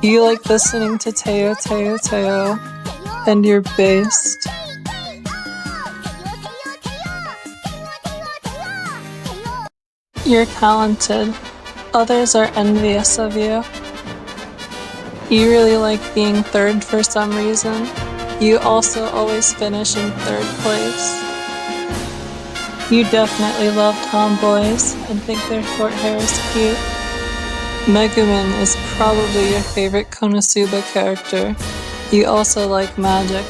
You like listening to Teio, Teio, Teio, and you're based. You're talented. Others are envious of you. You really like being third for some reason. You also always finish in third place. You definitely love tomboys and think their short hair is cute. Megumin is probably your favorite Konosuba character. You also like magic.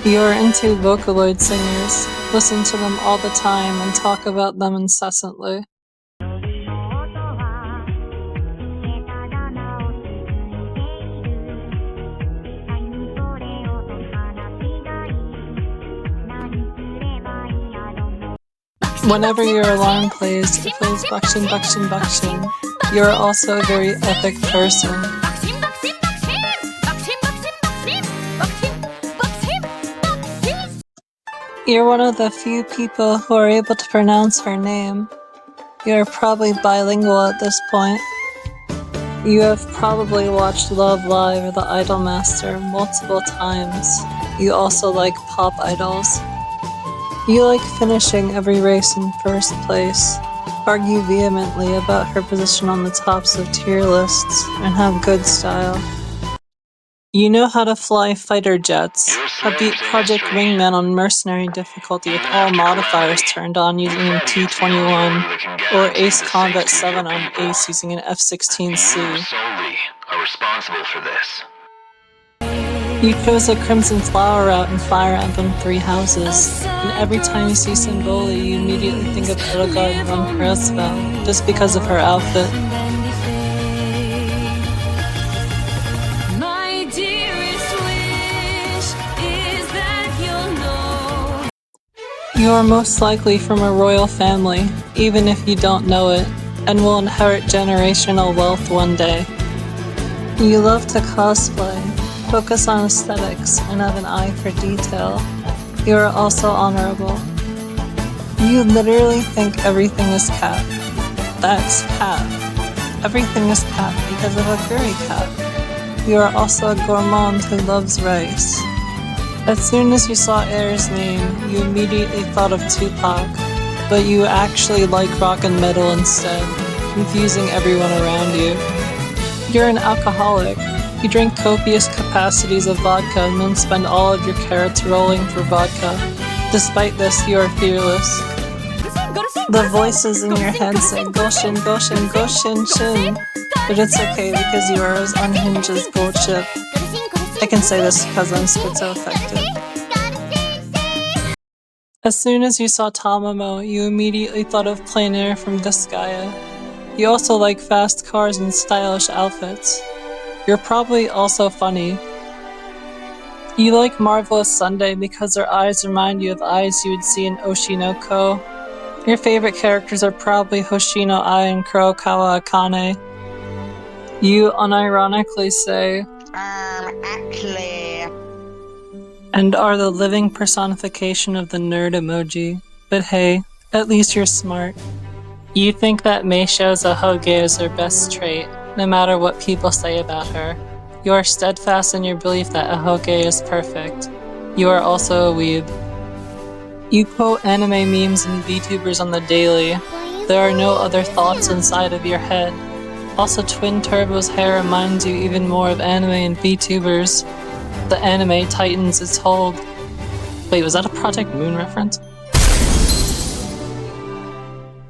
You're into Vocaloid singers, listen to them all the time and talk about them incessantly. Whenever your alarm plays, it plays Bakushin, Bakushin, Bakushin. You're also a very epic person. You're one of the few people who are able to pronounce her name. You're probably bilingual at this point. You have probably watched Love Live or The Idolmaster multiple times. You also like pop idols. You like finishing every race in first place, argue vehemently about her position on the tops of tier lists, and have good style. You know how to fly fighter jets, have beat Project Wingman on Mercenary difficulty with all modifiers turned on using an T-21, or Ace Combat 7 on Ace using an F-16C. You solely are responsible for this. You chose a Crimson Flower route in Fire Emblem 3 Houses, and every time you see Symboli, you immediately think of Edelgard von Kreuzfeld, just because of her outfit. You are most likely from a royal family, even if you don't know it, and will inherit generational wealth one day. You love to cosplay, focus on aesthetics, and have an eye for detail. You are also honorable. You literally think everything is cat. That's cat. Everything is cat because of Oguri Cap. You are also a gourmand who loves rice. As soon as you saw Air's name, you immediately thought of Tupac, but you actually like rock and metal instead, confusing everyone around you. You're an alcoholic. You drink copious capacities of vodka and then spend all of your carrots rolling for vodka. Despite this, you are fearless. The voices in your head say Goshin, Goshin, Goshin, Shin, but it's okay because you are as unhinged as Goldship. I can say this because I'm schizoaffective. As soon as you saw Tamamo, you immediately thought of Plein Air from Disgaea. You also like fast cars and stylish outfits. You're probably also funny. You like Marvelous Sunday because her eyes remind you of eyes you would see in Oshinoko. Your favorite characters are probably Hoshino Ai and Kurokawa Akane. You unironically say, actually... and are the living personification of the nerd emoji. But hey, at least you're smart. You think that Meisho's Ahoge is her best trait, no matter what people say about her. You are steadfast in your belief that Ahoge is perfect. You are also a weeb. You quote anime memes and VTubers on the daily. There are no other thoughts inside of your head. Also, Twin Turbo's hair reminds you even more of anime and VTubers. The anime tightens its hold. Wait, was that a Project Moon reference?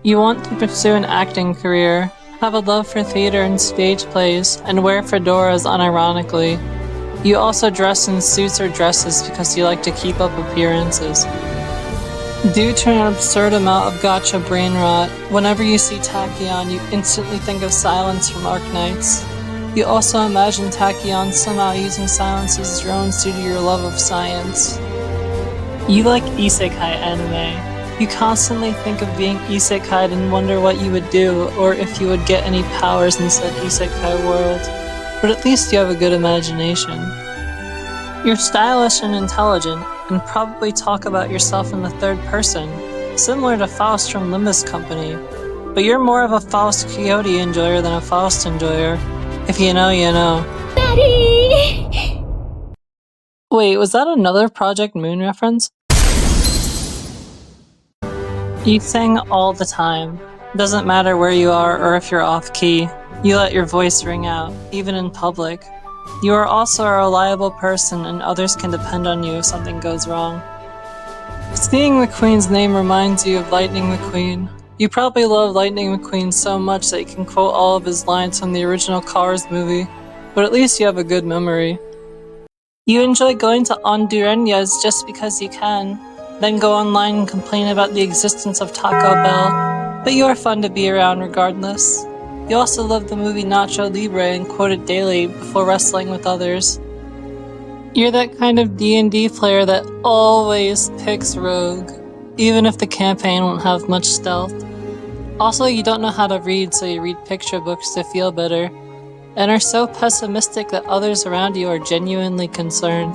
You want to pursue an acting career, have a love for theater and stage plays, and wear fedoras unironically. You also dress in suits or dresses because you like to keep up appearances. Due to an absurd amount of gacha brain rot, whenever you see Tachyon, you instantly think of Silence from Arknights. You also imagine Tachyon somehow using Silence as drones due to your love of science. You like isekai anime. You constantly think of being isekai'd and wonder what you would do, or if you would get any powers in said isekai world. But at least you have a good imagination. You're stylish and intelligent, and probably talk about yourself in the third person, similar to Faust from Limbus Company. but you're more of a Faust Quixote enjoyer than a Faust enjoyer. If you know, you know. Daddy! Wait, was that another Project Moon reference? You sing all the time. Doesn't matter where you are or if you're off key. You let your voice ring out, even in public. You are also a reliable person and others can depend on you if something goes wrong. Seeing the Queen's name reminds you of Lightning McQueen. You probably love Lightning McQueen so much that you can quote all of his lines from the original Cars movie, but at least you have a good memory. You enjoy going to Hondureñas just because you can, then go online and complain about the existence of Taco Bell, but you are fun to be around regardless. You also love the movie Nacho Libre and quote it daily before wrestling with others. You're that kind of D&D player that always picks Rogue, even if the campaign won't have much stealth. Also, you don't know how to read, so you read picture books to feel better, and are so pessimistic that others around you are genuinely concerned.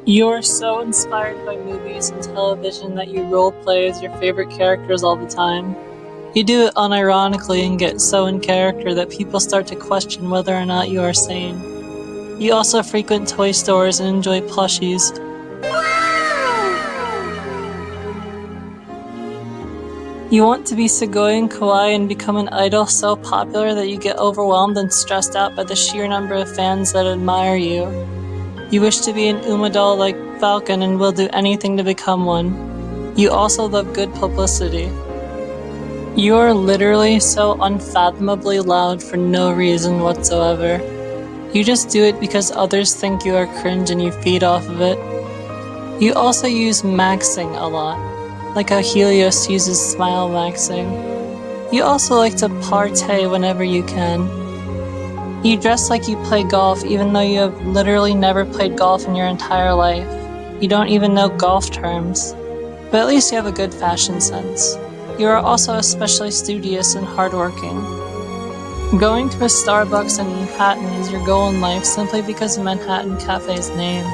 You are so inspired by movies and television that you roleplay as your favorite characters all the time. You do it unironically and get so in character that people start to question whether or not you are sane. You also frequent toy stores and enjoy plushies. You want to be Sugoi and Kawaii and become an idol so popular that you get overwhelmed and stressed out by the sheer number of fans that admire you. You wish to be an Uma doll like Falcon and will do anything to become one. You also love good publicity. You are literally so unfathomably loud for no reason whatsoever. You just do it because others think you are cringe and you feed off of it. You also use maxing a lot, like how Helios uses smile maxing. You also like to partay whenever you can. You dress like you play golf even though you have literally never played golf in your entire life. You don't even know golf terms. But at least you have a good fashion sense. You are also especially studious and hardworking. Going to a Starbucks in Manhattan is your goal in life simply because of Manhattan Cafe's name.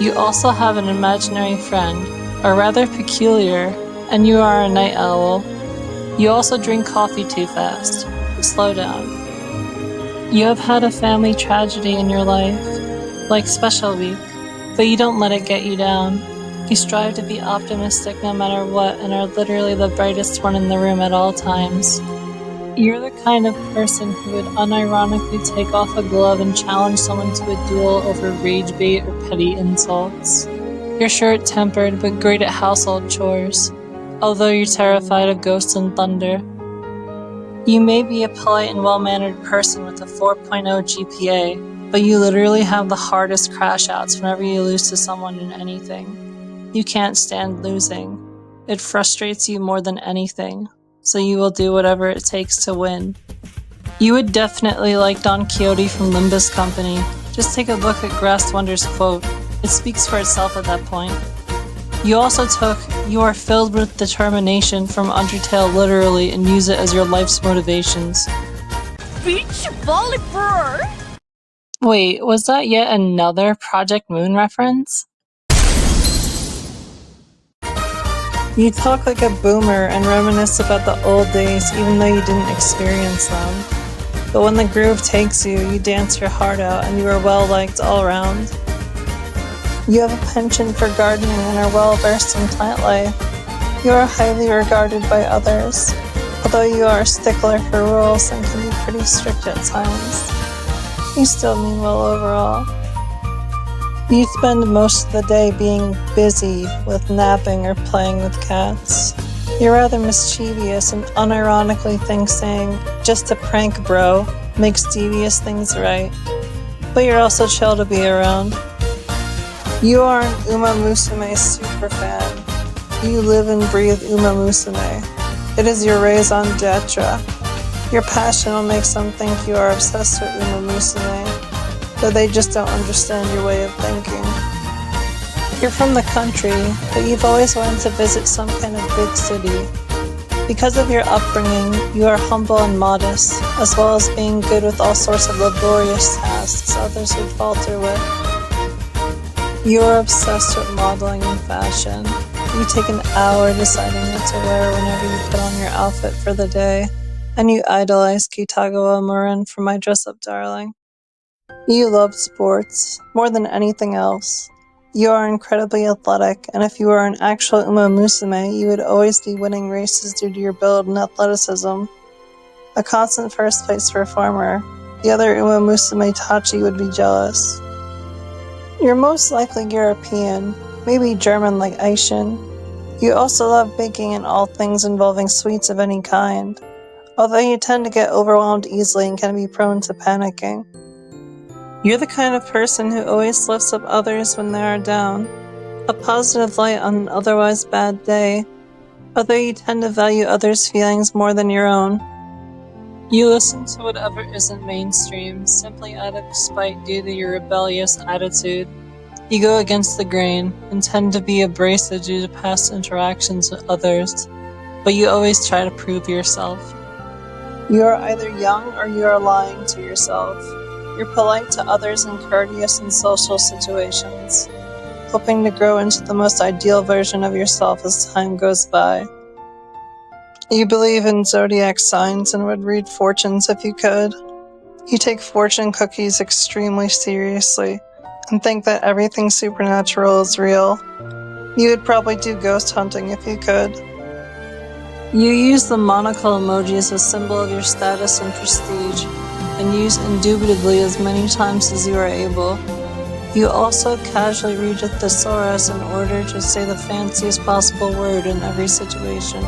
You also have an imaginary friend, or rather peculiar, and you are a night owl. You also drink coffee too fast. Slow down. You have had a family tragedy in your life, like Special Week, but you don't let it get you down. You strive to be optimistic no matter what and are literally the brightest one in the room at all times. You're the kind of person who would unironically take off a glove and challenge someone to a duel over rage bait or petty insults. You're short-tempered but great at household chores, although you're terrified of ghosts and thunder. You may be a polite and well-mannered person with a 4.0 GPA, but you literally have the hardest crash-outs whenever you lose to someone in anything. You can't stand losing. It frustrates you more than anything, so you will do whatever it takes to win. You would definitely like Don Quixote from Limbus Company. Just take a look at Grass Wonder's quote. It speaks for itself at that point. You also took "You are filled with determination" from Undertale literally and use it as your life's motivations. Beach volleyball! Wait, was that yet another Project Moon reference? You talk like a boomer and reminisce about the old days even though you didn't experience them. But when the groove takes you, you dance your heart out and you are well liked all around. You have a penchant for gardening and are well versed in plant life. You are highly regarded by others, although you are a stickler for rules and can be pretty strict at times. You still mean well overall. You spend most of the day being busy with napping or playing with cats. You're rather mischievous and unironically think saying, "just a prank, bro," makes devious things right. But you're also chill to be around. You are an Umamusume superfan. You live and breathe Umamusume. It is your raison d'etre. Your passion will make some think you are obsessed with Umamusume, though they just don't understand your way of thinking. You're from the country, but you've always wanted to visit some kind of big city. Because of your upbringing, you are humble and modest, as well as being good with all sorts of laborious tasks others would falter with. You are obsessed with modeling and fashion. You take an hour deciding what to wear whenever you put on your outfit for the day, and you idolize Kitagawa Marin for My Dress-Up Darling. You love sports, more than anything else. You are incredibly athletic, and if you were an actual Umamusume, you would always be winning races due to your build and athleticism. A constant first place performer, the other Umamusume Tachi would be jealous. You're most likely European, maybe German like Aishin. You also love baking and all things involving sweets of any kind, although you tend to get overwhelmed easily and can be prone to panicking. You're the kind of person who always lifts up others when they are down, a positive light on an otherwise bad day, although you tend to value others' feelings more than your own. You listen to whatever isn't mainstream, simply out of spite due to your rebellious attitude. You go against the grain, and tend to be abrasive due to past interactions with others, but you always try to prove yourself. You are either young or you are lying to yourself. You're polite to others and courteous in social situations, hoping to grow into the most ideal version of yourself as time goes by. You believe in zodiac signs and would read fortunes if you could. You take fortune cookies extremely seriously and think that everything supernatural is real. You would probably do ghost hunting if you could. You use the monocle emoji as a symbol of your status and prestige, and use indubitably as many times as you are able. You also casually read a thesaurus in order to say the fanciest possible word in every situation.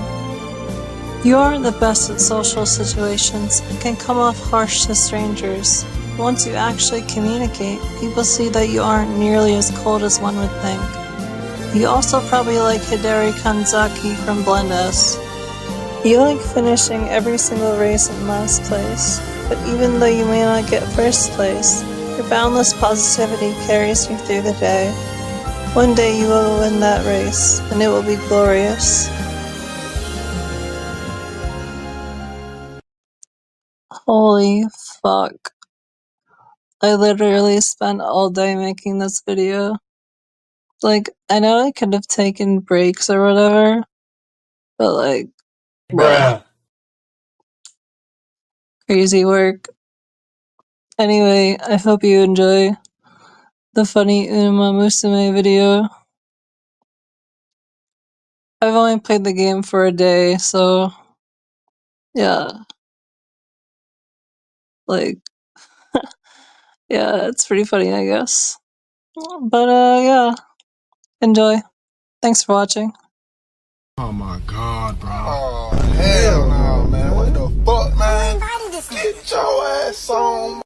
You aren't the best at social situations and can come off harsh to strangers. Once you actually communicate, people see that you aren't nearly as cold as one would think. You also probably like Hidari Kanzaki from Blend S. You like finishing every single race in last place, but even though you may not get first place, your boundless positivity carries you through the day. One day you will win that race, and it will be glorious. Holy fuck. I literally spent all day making this video. Like, I know I could have taken breaks or whatever, but like, bruh. Crazy work. Anyway, I hope you enjoy the funny Umamusume video. I've only played the game for a day, so yeah. Like, yeah, it's pretty funny, I guess. But yeah, enjoy. Thanks for watching. Oh my god, bro. Oh, hell no, man. What the fuck, man? Get your ass on.